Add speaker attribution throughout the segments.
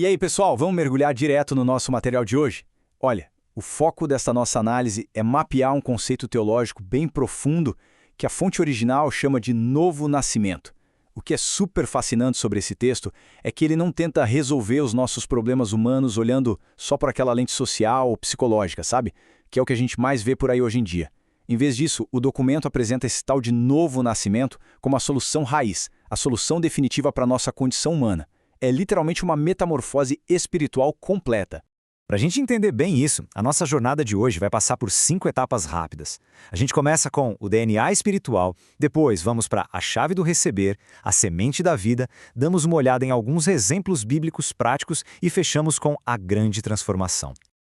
Speaker 1: E aí, pessoal, vamos mergulhar direto no nosso material de hoje? Olha, o foco desta nossa análise é mapear um conceito teológico bem profundo que a fonte original chama de novo nascimento. O que é super fascinante sobre esse texto é que ele não tenta resolver os nossos problemas humanos olhando só por aquela lente social ou psicológica, sabe? Que é o que a gente mais vê por aí hoje em dia. Em vez disso, o documento apresenta esse tal de novo nascimento como a solução raiz, a solução definitiva para a nossa condição humana. É literalmente uma metamorfose espiritual completa.
Speaker 2: Para a gente entender bem isso, a nossa jornada de hoje vai passar por 5 etapas rápidas. A gente começa com o DNA espiritual, depois vamos para a chave do receber, a semente da vida, damos uma olhada em alguns exemplos bíblicos práticos e fechamos com a grande transformação.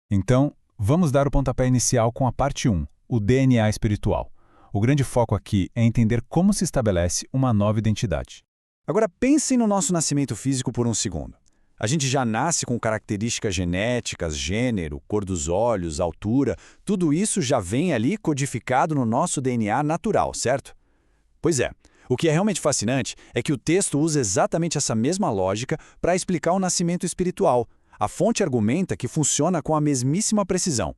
Speaker 3: Então, vamos dar o pontapé inicial com a parte 1, o DNA espiritual. O grande foco aqui é entender como se estabelece uma nova identidade.
Speaker 2: Agora pensem no nosso nascimento físico por um segundo. A gente já nasce com características genéticas, gênero, cor dos olhos, altura, tudo isso já vem ali codificado no nosso DNA natural, certo? Pois é, o que é realmente fascinante é que o texto usa exatamente essa mesma lógica para explicar o nascimento espiritual. A fonte argumenta que funciona com a mesmíssima precisão.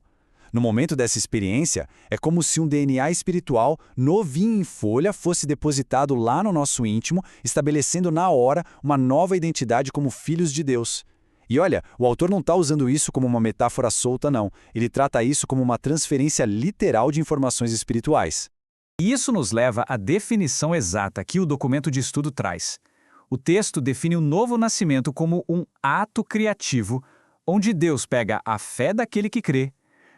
Speaker 2: No momento dessa experiência, é como se um DNA espiritual, novinho em folha, fosse depositado lá no nosso íntimo, estabelecendo na hora uma nova identidade como filhos de Deus. E olha, o autor não está usando isso como uma metáfora solta, não. Ele trata isso como uma transferência literal de informações espirituais.
Speaker 4: Isso nos leva à definição exata que o documento de estudo traz. O texto define o novo nascimento como um ato criativo, onde Deus pega a fé daquele que crê,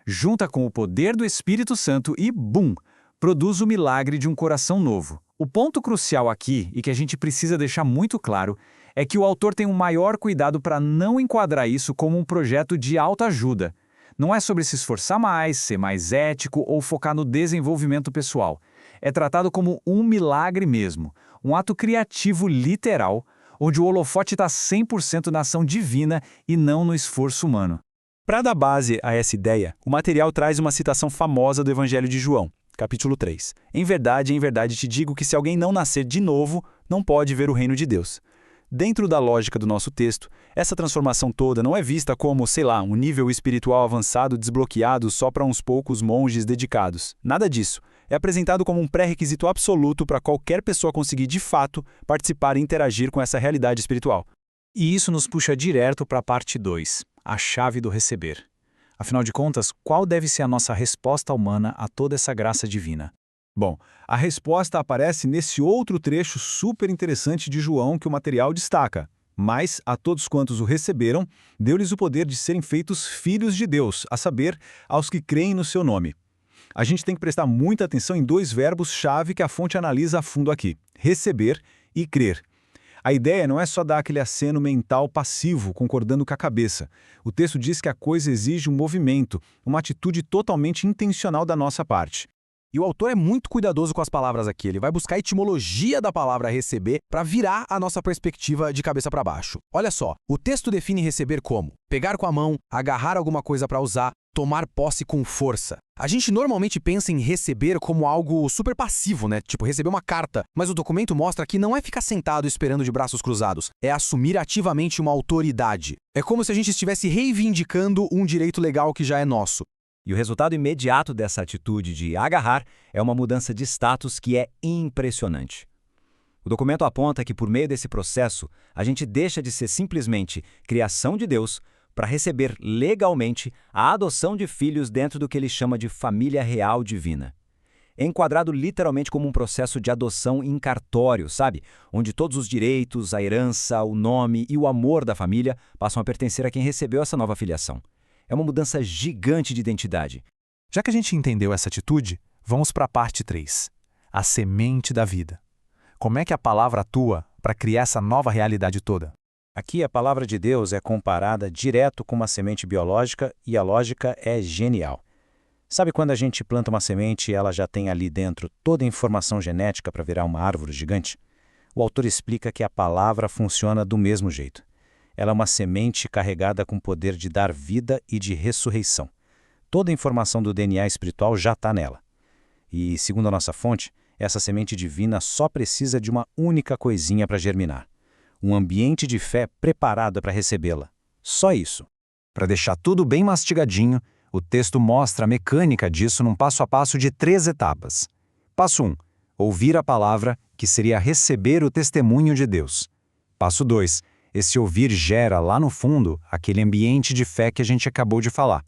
Speaker 4: junta com o poder do Espírito Santo e, bum, produz o milagre de um coração novo. O ponto crucial aqui, e que a gente precisa deixar muito claro, é que o autor tem um maior cuidado para não enquadrar isso como um projeto de autoajuda. Não é sobre se esforçar mais, ser mais ético ou focar no desenvolvimento pessoal. É tratado como um milagre mesmo, um ato criativo literal, onde o holofote está 100% na ação divina e não no esforço humano.
Speaker 1: Para dar base a essa ideia, o material traz uma citação famosa do Evangelho de João, capítulo 3. Em verdade te digo que se alguém não nascer de novo, não pode ver o reino de Deus. Dentro da lógica do nosso texto, essa transformação toda não é vista como, um nível espiritual avançado desbloqueado só para uns poucos monges dedicados. Nada disso. É apresentado como um pré-requisito absoluto para qualquer pessoa conseguir, de fato, participar e interagir com essa realidade espiritual.
Speaker 4: E isso nos puxa direto para a parte 2, a chave do receber. Afinal de contas, qual deve ser a nossa resposta humana a toda essa graça divina?
Speaker 3: Bom, a resposta aparece nesse outro trecho super interessante de João que o material destaca. Mas, a todos quantos o receberam, deu-lhes o poder de serem feitos filhos de Deus, a saber, aos que creem no seu nome. A gente tem que prestar muita atenção em 2 verbos-chave que a fonte analisa a fundo aqui: receber e crer. A ideia não é só dar aquele aceno mental passivo, concordando com a cabeça. O texto diz que a coisa exige um movimento, uma atitude totalmente intencional da nossa parte.
Speaker 5: E o autor é muito cuidadoso com as palavras aqui. Ele vai buscar a etimologia da palavra receber para virar a nossa perspectiva de cabeça para baixo. Olha só, o texto define receber como pegar com a mão, agarrar alguma coisa para usar, tomar posse com força. A gente normalmente pensa em receber como algo super passivo, né? Tipo, receber uma carta. Mas o documento mostra que não é ficar sentado esperando de braços cruzados. É assumir ativamente uma autoridade. É como se a gente estivesse reivindicando um direito legal que já é nosso.
Speaker 2: E o resultado imediato dessa atitude de agarrar é uma mudança de status que é impressionante. O documento aponta que, por meio desse processo, a gente deixa de ser simplesmente criação de Deus para receber legalmente a adoção de filhos dentro do que ele chama de família real divina. É enquadrado literalmente como um processo de adoção em cartório, sabe? Onde todos os direitos, a herança, o nome e o amor da família passam a pertencer a quem recebeu essa nova filiação. É uma mudança gigante de identidade.
Speaker 5: Já que a gente entendeu essa atitude, vamos para a parte 3, a semente da vida. Como é que a palavra atua para criar essa nova realidade toda?
Speaker 6: Aqui a palavra de Deus é comparada direto com uma semente biológica e a lógica é genial. Sabe quando a gente planta uma semente e ela já tem ali dentro toda a informação genética para virar uma árvore gigante? O autor explica que a palavra funciona do mesmo jeito. Ela é uma semente carregada com o poder de dar vida e de ressurreição. Toda a informação do DNA espiritual já está nela. E, segundo a nossa fonte, essa semente divina só precisa de uma única coisinha para germinar. um ambiente de fé preparado para recebê-la. Só isso.
Speaker 2: Para deixar tudo bem mastigadinho, o texto mostra a mecânica disso num passo a passo de 3 etapas. Passo 1. Ouvir a palavra, que seria receber o testemunho de Deus. Passo 2. Esse ouvir gera, lá no fundo, aquele ambiente de fé que a gente acabou de falar.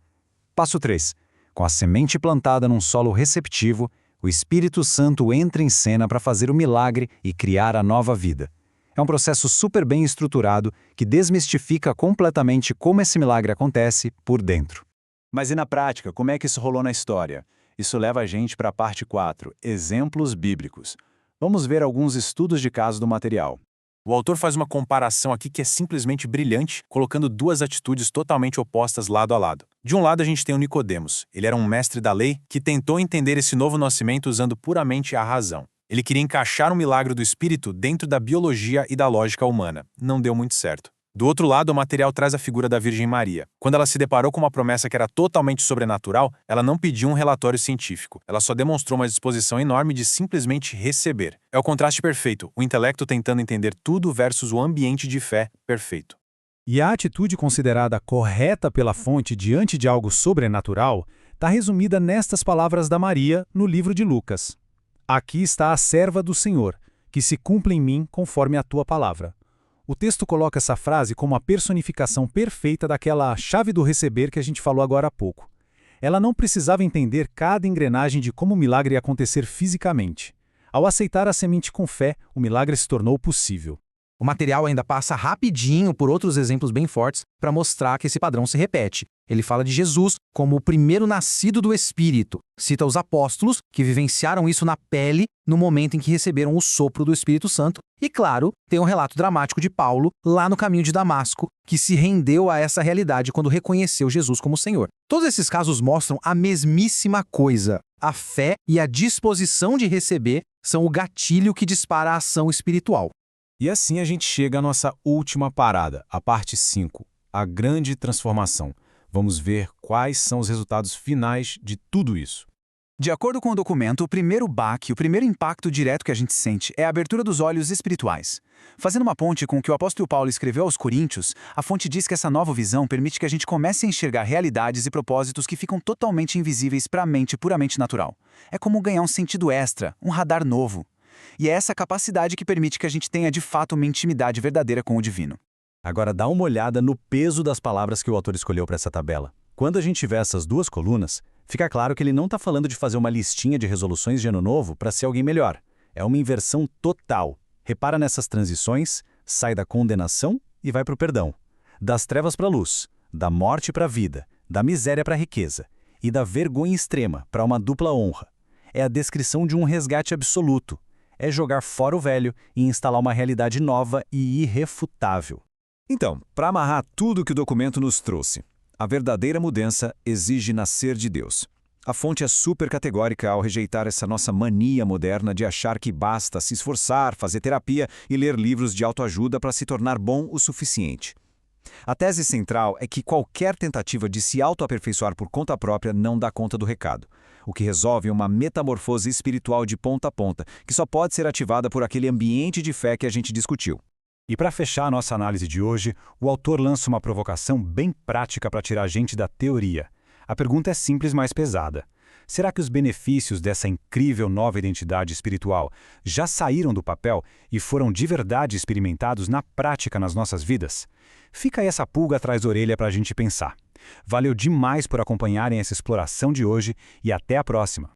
Speaker 2: Passo 3. Com a semente plantada num solo receptivo, o Espírito Santo entra em cena para fazer o milagre e criar a nova vida. É um processo super bem estruturado que desmistifica completamente como esse milagre acontece por dentro.
Speaker 3: Mas e na prática, como é que isso rolou na história? Isso leva a gente para a parte 4, exemplos bíblicos. Vamos ver alguns estudos de caso do material.
Speaker 7: O autor faz uma comparação aqui que é simplesmente brilhante, colocando 2 atitudes totalmente opostas lado a lado. De um lado a gente tem o Nicodemos. Ele era um mestre da lei que tentou entender esse novo nascimento usando puramente a razão. Ele queria encaixar um milagre do espírito dentro da biologia e da lógica humana. Não deu muito certo. Do outro lado, o material traz a figura da Virgem Maria. Quando ela se deparou com uma promessa que era totalmente sobrenatural, ela não pediu um relatório científico. Ela só demonstrou uma disposição enorme de simplesmente receber. É o contraste perfeito, o intelecto tentando entender tudo versus o ambiente de fé perfeito.
Speaker 1: E a atitude considerada correta pela fonte diante de algo sobrenatural está resumida nestas palavras da Maria no livro de Lucas. Aqui está a serva do Senhor, que se cumpre em mim conforme a tua palavra. O texto coloca essa frase como a personificação perfeita daquela chave do receber que a gente falou agora há pouco. Ela não precisava entender cada engrenagem de como o milagre ia acontecer fisicamente. Ao aceitar a semente com fé, o milagre se tornou possível.
Speaker 5: O material ainda passa rapidinho por outros exemplos bem fortes para mostrar que esse padrão se repete. Ele fala de Jesus como o primeiro nascido do Espírito. Cita os apóstolos, que vivenciaram isso na pele no momento em que receberam o sopro do Espírito Santo. E, claro, tem um relato dramático de Paulo, lá no caminho de Damasco, que se rendeu a essa realidade quando reconheceu Jesus como Senhor. Todos esses casos mostram a mesmíssima coisa. A fé e a disposição de receber são o gatilho que dispara a ação espiritual.
Speaker 3: E assim a gente chega à nossa última parada, a parte 5, a grande transformação. Vamos ver quais são os resultados finais de tudo isso.
Speaker 8: De acordo com o documento, o primeiro baque, o primeiro impacto direto que a gente sente é a abertura dos olhos espirituais. Fazendo uma ponte com o que o apóstolo Paulo escreveu aos Coríntios, a fonte diz que essa nova visão permite que a gente comece a enxergar realidades e propósitos que ficam totalmente invisíveis para a mente puramente natural. É como ganhar um sentido extra, um radar novo. E é essa capacidade que permite que a gente tenha de fato uma intimidade verdadeira com o divino.
Speaker 3: Agora dá uma olhada no peso das palavras que o autor escolheu para essa tabela. Quando a gente vê essas 2 colunas, fica claro que ele não está falando de fazer uma listinha de resoluções de ano novo para ser alguém melhor. É uma inversão total. Repara nessas transições, sai da condenação e vai para o perdão. Das trevas para a luz, da morte para a vida, da miséria para a riqueza e da vergonha extrema para uma dupla honra. É a descrição de um resgate absoluto. É jogar fora o velho e instalar uma realidade nova e irrefutável.
Speaker 2: Então, para amarrar tudo que o documento nos trouxe, a verdadeira mudança exige nascer de Deus. A fonte é super categórica ao rejeitar essa nossa mania moderna de achar que basta se esforçar, fazer terapia e ler livros de autoajuda para se tornar bom o suficiente. A tese central é que qualquer tentativa de se autoaperfeiçoar por conta própria não dá conta do recado. O que resolve é uma metamorfose espiritual de ponta a ponta, que só pode ser ativada por aquele ambiente de fé que a gente discutiu.
Speaker 3: E para fechar a nossa análise de hoje, o autor lança uma provocação bem prática para tirar a gente da teoria. A pergunta é simples, mas pesada. Será que os benefícios dessa incrível nova identidade espiritual já saíram do papel e foram de verdade experimentados na prática nas nossas vidas? Fica aí essa pulga atrás da orelha para a gente pensar. Valeu demais por acompanharem essa exploração de hoje e até a próxima!